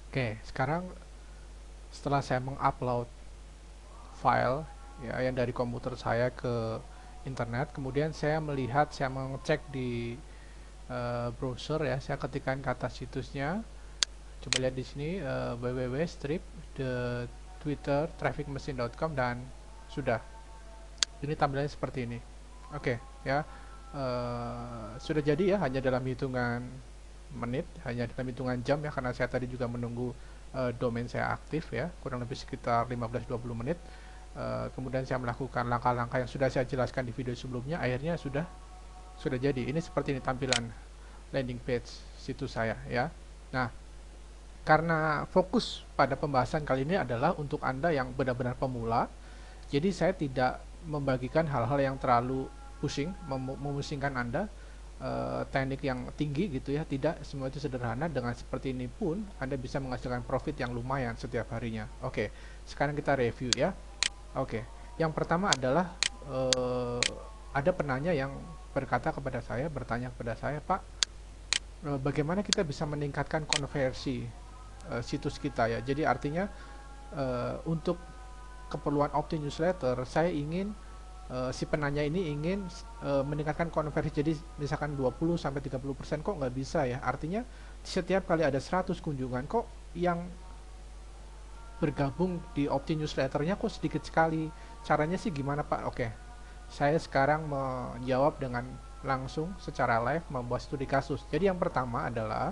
Oke, sekarang setelah saya mengupload file ya yang dari komputer saya ke internet, kemudian saya mengecek di browser ya, saya ketikkan kata situsnya. Coba lihat di sini www.strip the Twitter trafficmachine.com dan sudah. Ini tampilannya seperti ini. Oke, ya. Sudah jadi ya, hanya dalam hitungan menit, hanya dalam hitungan jam ya, karena saya tadi juga menunggu domain saya aktif ya, kurang lebih sekitar 15-20 menit. Kemudian saya melakukan langkah-langkah yang sudah saya jelaskan di video sebelumnya, akhirnya sudah jadi. Ini seperti ini tampilan landing page situs saya ya. Nah, karena fokus pada pembahasan kali ini adalah untuk Anda yang benar-benar pemula, jadi saya tidak membagikan hal-hal yang terlalu pusing, memusingkan Anda, teknik yang tinggi gitu ya. Tidak, semua itu sederhana. Dengan seperti ini pun Anda bisa menghasilkan profit yang lumayan setiap harinya. Oke, sekarang kita review ya. Oke, yang pertama adalah ada penanya yang bertanya kepada saya, Pak, bagaimana kita bisa meningkatkan konversi situs kita ya. Jadi artinya untuk keperluan Opti Newsletter, saya ingin si penanya ini ingin meningkatkan konversi, jadi misalkan 20 sampai 30%, kok nggak bisa ya? Artinya setiap kali ada 100 kunjungan kok yang bergabung di Opti Newsletternya kok sedikit sekali. Caranya sih gimana, Pak? Oke. Saya sekarang menjawab dengan langsung secara live membuat studi kasus. Jadi yang pertama adalah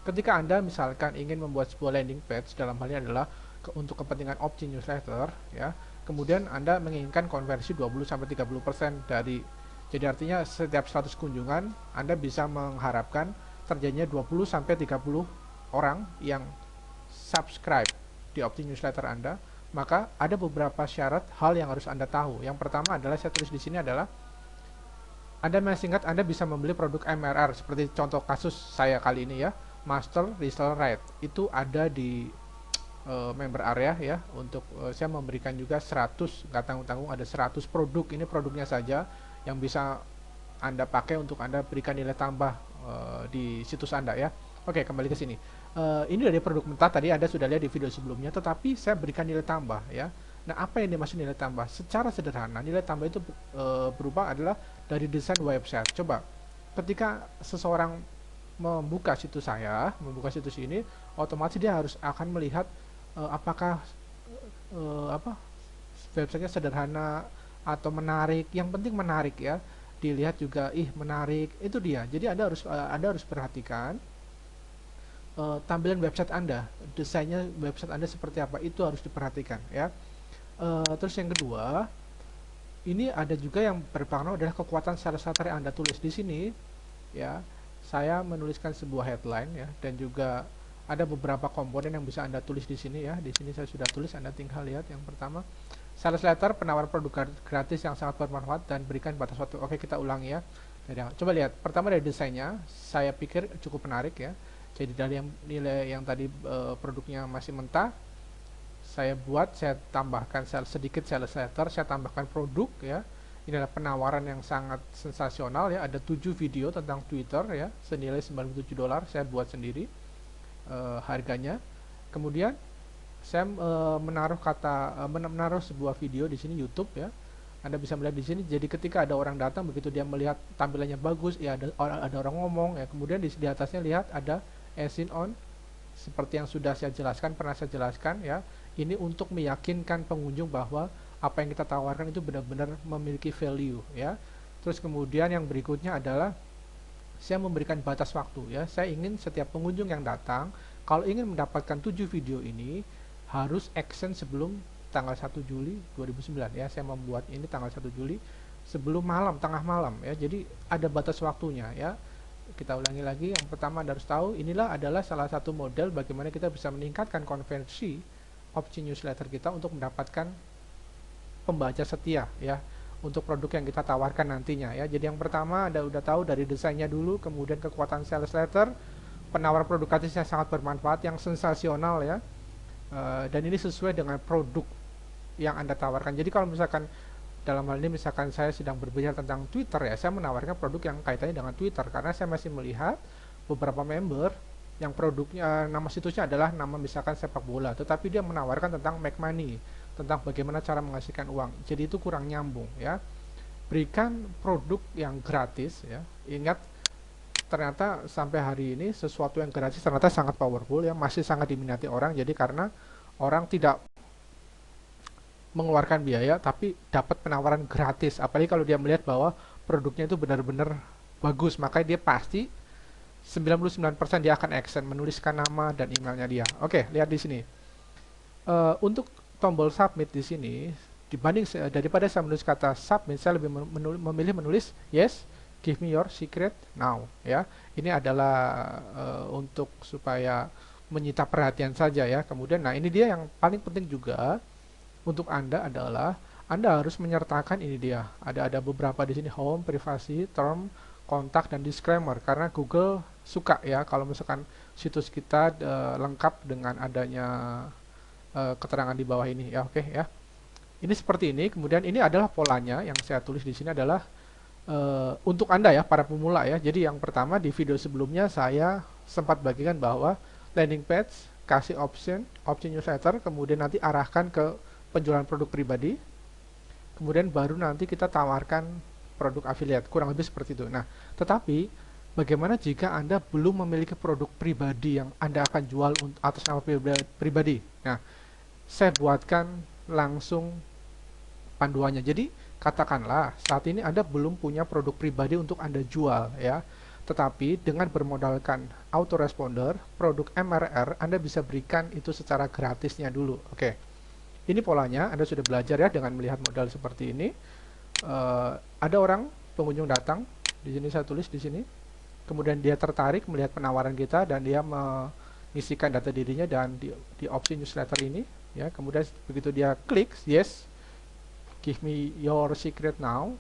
ketika Anda misalkan ingin membuat sebuah landing page, dalam hal ini adalah untuk kepentingan Opti Newsletter ya. Kemudian Anda menginginkan konversi 20 sampai 30% dari, jadi artinya setiap 100 kunjungan Anda bisa mengharapkan terjadinya 20 sampai 30 orang yang subscribe di Opti Newsletter Anda. Maka ada beberapa syarat hal yang harus Anda tahu. Yang pertama adalah, saya tulis di sini adalah, Anda masih ingat Anda bisa membeli produk MRR seperti contoh kasus saya kali ini ya, Master Resell Rate. Itu ada di member area ya. Untuk saya memberikan juga 100, nggak tanggung-tanggung, ada 100 produk. Ini produknya saja yang bisa Anda pakai untuk Anda berikan nilai tambah di situs Anda ya. Oke, kembali ke sini. Ini dari produk mentah, tadi Anda sudah lihat di video sebelumnya, tetapi saya berikan nilai tambah ya. Nah, apa yang dimaksud nilai tambah? Secara sederhana, nilai tambah itu berupa adalah dari desain website. Coba, ketika seseorang membuka situs ini, otomatis dia harus akan melihat apakah apa websitenya sederhana atau menarik. Yang penting menarik ya. Dilihat juga, menarik, itu dia. Jadi Anda harus perhatikan tampilan website Anda, desainnya website Anda seperti apa, itu harus diperhatikan ya. Terus yang kedua, ini ada juga yang berpengaruh adalah kekuatan sales letter yang Anda tulis di sini ya. Saya menuliskan sebuah headline ya, dan juga ada beberapa komponen yang bisa Anda tulis di sini ya. Di sini saya sudah tulis, Anda tinggal lihat. Yang pertama, sales letter penawar produk gratis yang sangat bermanfaat dan berikan batas waktu. Oke, kita ulangi ya. Coba lihat, pertama dari desainnya, saya pikir cukup menarik ya. Jadi dari nilai yang tadi produknya masih mentah, saya tambahkan sedikit sales letter, saya tambahkan produk ya. Ini adalah penawaran yang sangat sensasional ya. Ada 7 video tentang Twitter ya, senilai $97. Saya buat sendiri harganya. Kemudian saya menaruh sebuah video di sini YouTube ya. Anda bisa melihat di sini. Jadi ketika ada orang datang, begitu dia melihat tampilannya bagus, ya ada orang ngomong ya. Kemudian di atasnya lihat ada as in on, seperti yang sudah saya jelaskan, pernah saya jelaskan ya. Ini untuk meyakinkan pengunjung bahwa apa yang kita tawarkan itu benar-benar memiliki value ya. Terus kemudian yang berikutnya adalah saya memberikan batas waktu ya. Saya ingin setiap pengunjung yang datang, kalau ingin mendapatkan 7 video ini, harus action sebelum tanggal 1 Juli 2009 ya. Saya membuat ini tanggal 1 Juli sebelum malam, tengah malam ya. Jadi ada batas waktunya ya. Kita ulangi lagi. Yang pertama Anda harus tahu, inilah adalah salah satu model bagaimana kita bisa meningkatkan konversi opsi newsletter kita untuk mendapatkan pembaca setia ya, untuk produk yang kita tawarkan nantinya ya. Jadi yang pertama Anda udah tahu dari desainnya dulu, kemudian kekuatan sales letter, penawar produk gratisnya sangat bermanfaat, yang sensasional ya. Dan ini sesuai dengan produk yang Anda tawarkan. Jadi kalau misalkan dalam hal ini misalkan saya sedang berbicara tentang Twitter ya, saya menawarkan produk yang kaitannya dengan Twitter, karena saya masih melihat beberapa member yang produknya, nama situsnya adalah nama misalkan sepak bola, tetapi dia menawarkan tentang make money, tentang bagaimana cara menghasilkan uang. Jadi itu kurang nyambung ya. Berikan produk yang gratis ya. Ingat, ternyata sampai hari ini sesuatu yang gratis ternyata sangat powerful ya, masih sangat diminati orang. Jadi karena orang tidak mengeluarkan biaya tapi dapat penawaran gratis, apalagi kalau dia melihat bahwa produknya itu benar-benar bagus, maka dia pasti 99% dia akan action menuliskan nama dan emailnya dia. Oke, lihat di sini. Untuk tombol submit di sini, dibanding daripada saya menulis kata submit, saya lebih memilih menulis yes, give me your secret now ya. Ini adalah untuk supaya menyita perhatian saja ya. Kemudian nah ini dia yang paling penting juga untuk Anda adalah Anda harus menyertakan ini dia. Ada beberapa di sini, home, privasi, term, kontak, dan disclaimer, karena Google suka ya kalau misalkan situs kita lengkap dengan adanya keterangan di bawah ini ya. Oke ya. Ini seperti ini. Kemudian ini adalah polanya yang saya tulis di sini adalah untuk Anda ya, para pemula ya. Jadi yang pertama, di video sebelumnya saya sempat bagikan bahwa landing page, kasih option newsletter, kemudian nanti arahkan ke penjualan produk pribadi, kemudian baru nanti kita tawarkan produk affiliate, kurang lebih seperti itu. Nah, tetapi bagaimana jika Anda belum memiliki produk pribadi yang Anda akan jual atas nama pribadi? Nah, saya buatkan langsung panduannya. Jadi, katakanlah saat ini Anda belum punya produk pribadi untuk Anda jual ya. Tetapi dengan bermodalkan autoresponder, produk MRR, Anda bisa berikan itu secara gratisnya dulu. Oke. Ini polanya, Anda sudah belajar ya dengan melihat modal seperti ini. Ada orang pengunjung datang, di sini saya tulis di sini. Kemudian dia tertarik melihat penawaran kita dan dia mengisikan data dirinya dan di opsi newsletter ini ya. Kemudian begitu dia klik yes, give me your secret now,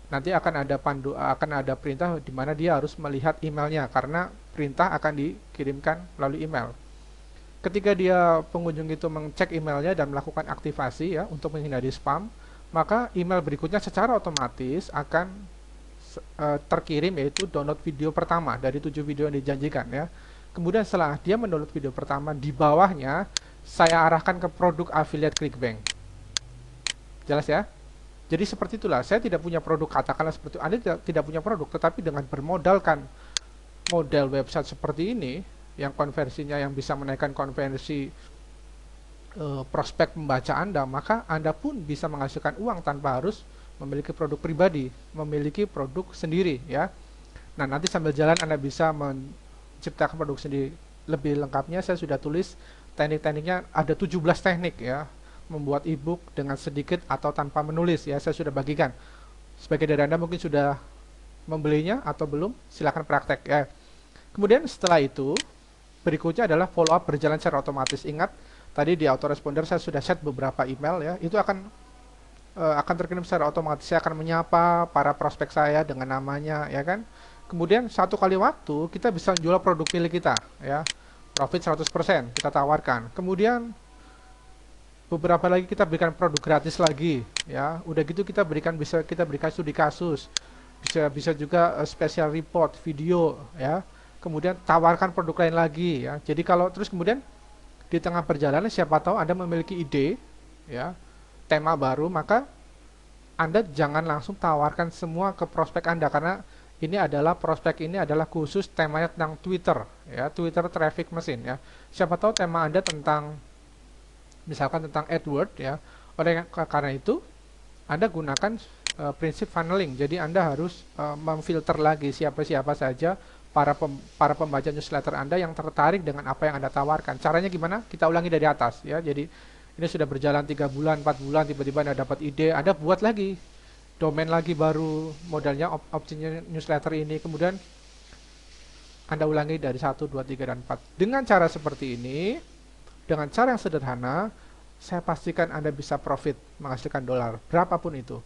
nanti akan ada perintah di mana dia harus melihat emailnya karena perintah akan dikirimkan melalui email. Ketika dia pengunjung itu mengecek emailnya dan melakukan aktivasi ya untuk menghindari spam, maka email berikutnya secara otomatis akan terkirim, yaitu download video pertama dari 7 video yang dijanjikan ya. Kemudian setelah dia mendownload video pertama, di bawahnya saya arahkan ke produk affiliate ClickBank. Jelas ya? Jadi seperti itulah, saya tidak punya produk, katakanlah seperti itu. Anda tidak punya produk, tetapi dengan bermodalkan model website seperti ini, yang konversinya yang bisa menaikkan konversi prospek pembaca Anda, maka Anda pun bisa menghasilkan uang tanpa harus memiliki produk pribadi, memiliki produk sendiri ya. Nah, nanti sambil jalan Anda bisa menciptakan produk sendiri. Lebih lengkapnya saya sudah tulis teknik-tekniknya, ada 17 teknik ya, membuat ebook dengan sedikit atau tanpa menulis ya, saya sudah bagikan. Sebagai dari Anda mungkin sudah membelinya atau belum, silakan praktek ya. Kemudian setelah itu berikutnya adalah follow up berjalan secara otomatis. Ingat tadi di autoresponder saya sudah set beberapa email ya, itu akan terkirim secara otomatis. Saya akan menyapa para prospek saya dengan namanya ya kan. Kemudian satu kali waktu kita bisa jual produk milik kita ya, profit 100% kita tawarkan. Kemudian beberapa lagi kita berikan produk gratis lagi ya. Udah gitu kita berikan studi kasus, bisa juga special report video ya. Kemudian tawarkan produk lain lagi ya. Jadi kalau terus kemudian di tengah perjalanan siapa tahu Anda memiliki ide ya, tema baru, maka Anda jangan langsung tawarkan semua ke prospek Anda, karena ini adalah prospek ini adalah khusus temanya tentang Twitter ya, Twitter traffic machine ya. Siapa tahu tema Anda tentang misalkan tentang AdWords ya. Oleh karena itu Anda gunakan prinsip funneling. Jadi Anda harus memfilter lagi siapa-siapa saja para pembaca newsletter Anda yang tertarik dengan apa yang Anda tawarkan. Caranya gimana? Kita ulangi dari atas ya. Jadi ini sudah berjalan 3 bulan, 4 bulan, tiba-tiba Anda dapat ide, Anda buat lagi domain lagi baru, modalnya opsinya newsletter ini, kemudian Anda ulangi dari 1, 2, 3, dan 4. Dengan cara seperti ini, dengan cara yang sederhana, saya pastikan Anda bisa profit, menghasilkan dolar, berapapun itu.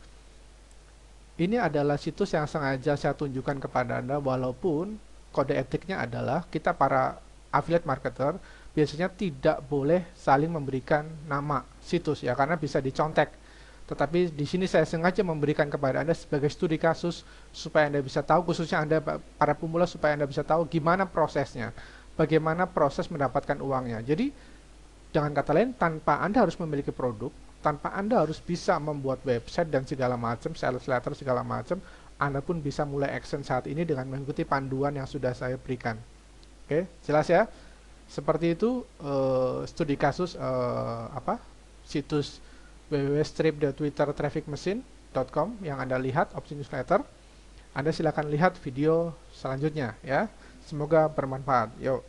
Ini adalah situs yang sengaja saya tunjukkan kepada Anda, walaupun kode etiknya adalah kita para affiliate marketer biasanya tidak boleh saling memberikan nama situs ya, karena bisa dicontek. Tetapi di sini saya sengaja memberikan kepada Anda sebagai studi kasus supaya Anda bisa tahu, khususnya Anda para pemula, supaya Anda bisa tahu gimana prosesnya. bagaimana proses mendapatkan uangnya. Jadi dengan kata lain, tanpa Anda harus memiliki produk, tanpa Anda harus bisa membuat website dan segala macam, sales letter segala macam, Anda pun bisa mulai action saat ini dengan mengikuti panduan yang sudah saya berikan. Oke, jelas ya? Seperti itu studi kasus situs www.strip.twittertrafficmachine.com yang Anda lihat opsi newsletter. Anda silakan lihat video selanjutnya ya. Semoga bermanfaat. Yuk.